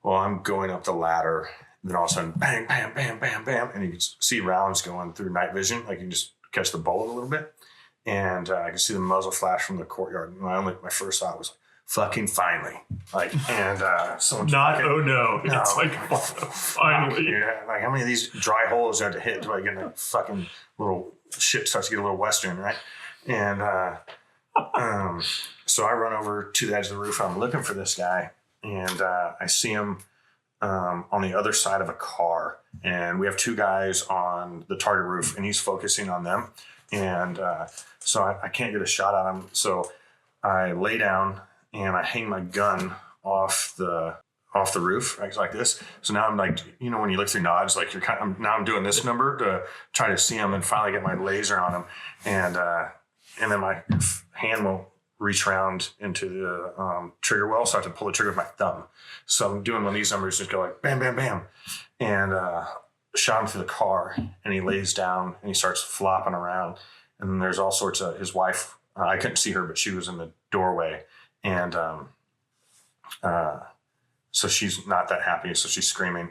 Well, I'm going up the ladder. And then all of a sudden, bang, bam, bam, bam, bam. And you can see rounds going through night vision. Like you can just catch the bullet a little bit. And I can see the muzzle flash from the courtyard. And my first thought was, fucking finally. Like, and someone's not, fucking, oh no. no. It's like, finally. Yeah, like how many of these dry holes do I have to hit till I get a fucking little shit starts to get a little western, right? And so I run over to the edge of the roof. I'm looking for this guy. And I see him on the other side of a car. And we have two guys on the target roof, and he's focusing on them. And so I can't get a shot at him. So I lay down and I hang my gun off the roof, right, like this. So now I'm like, you know, when you look through nods, like now I'm doing this number to try to see him and finally get my laser on him. And then my hand won't reach around into the trigger well, so I have to pull the trigger with my thumb. So I'm doing one of these numbers, just go like bam, bam, bam, and shot him through the car, and he lays down and he starts flopping around. And then there's all sorts of his wife. I couldn't see her, but she was in the doorway, and so she's not that happy. So she's screaming.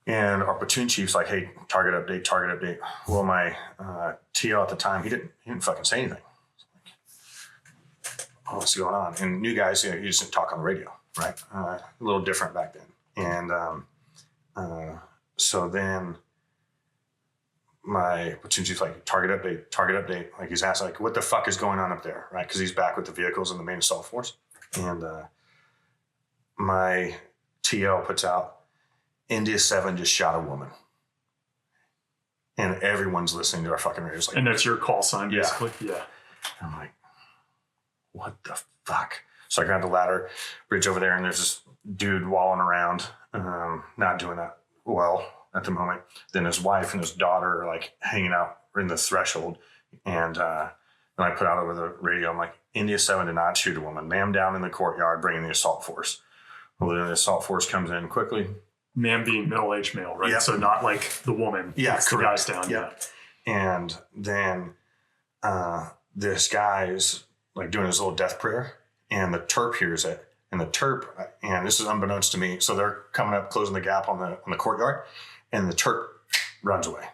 And our platoon chief's like, "Hey, target update." Well, my TL at the time, he didn't fucking say anything. Oh, what's going on? And new guys, you just didn't talk on the radio, right? A little different back then. And so then my platoon chief's like, target update. Like he's asking, like, what the fuck is going on up there, right? Because he's back with the vehicles and the main assault force. And my TL puts out, India 7 just shot a woman. And everyone's listening to our fucking radios. Like, and that's your call sign, basically? Yeah. I'm like, what the fuck? So I grab the ladder, bridge over there, and there's this dude walling around, not doing that well at the moment. Then his wife and his daughter are like hanging out in the threshold. And then I put out over the radio, I'm like, India 7 did not shoot a woman. Man down in the courtyard, bringing the assault force. Well, then the assault force comes in quickly. Man being middle-aged male, right? Yep. So not like the woman. Yeah, it's the guys down. Yep. Yeah. And then this guy's like doing his little death prayer, and the Terp hears it. And the Terp, and this is unbeknownst to me, so they're coming up, closing the gap on the courtyard, and the Terp runs away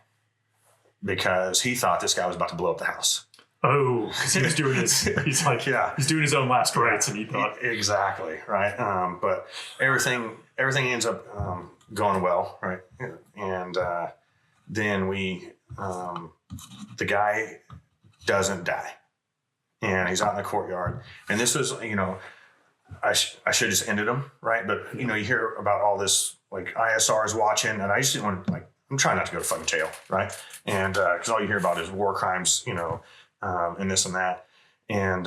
because he thought this guy was about to blow up the house. Oh, because he was doing his, he's doing his own last rites, and he thought. Exactly, right? But everything ends up going well, right? And then the guy doesn't die. And he's out in the courtyard. And this was, I should have just ended him, right? But, you hear about all this, like, ISR is watching, and I just didn't want to, like, I'm trying not to go to fucking jail, right? And because all you hear about is war crimes, and this and that. And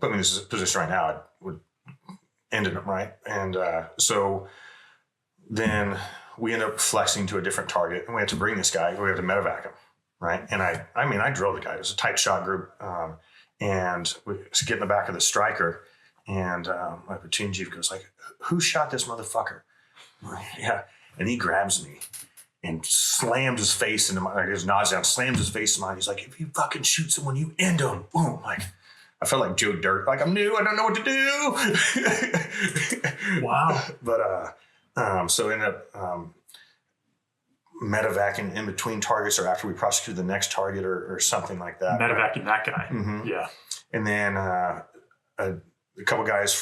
put me in this position right now, I would end him, right? And so then we end up flexing to a different target, and we have to bring this guy, we have to medevac him, right? And I drilled the guy. It was a tight shot group. And we get in the back of the striker, and my platoon chief goes like, who shot this motherfucker? Yeah. And he grabs me and slams his face into my, his nods down, slams his face in mine. He's like, if you fucking shoot someone, you end them. Boom. Like, I felt like Joe Dirt. Like, I'm new. I don't know what to do. Wow. But so ended up medevacing in between targets, or after we prosecuted the next target, or something like that. Medevacing that guy. Mm-hmm. Yeah. And then a couple guys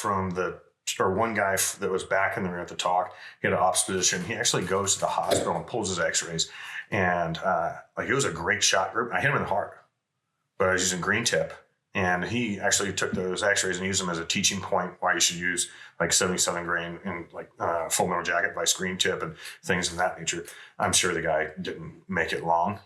one guy that was back in the room at the talk, he had an ops position. He actually goes to the hospital and pulls his x-rays. And it was a great shot group. I hit him in the heart, but I was using green tip. And he actually took those x-rays and used them as a teaching point why you should use like 77 grain and like full metal jacket by screen tip and things of that nature. I'm sure the guy didn't make it long,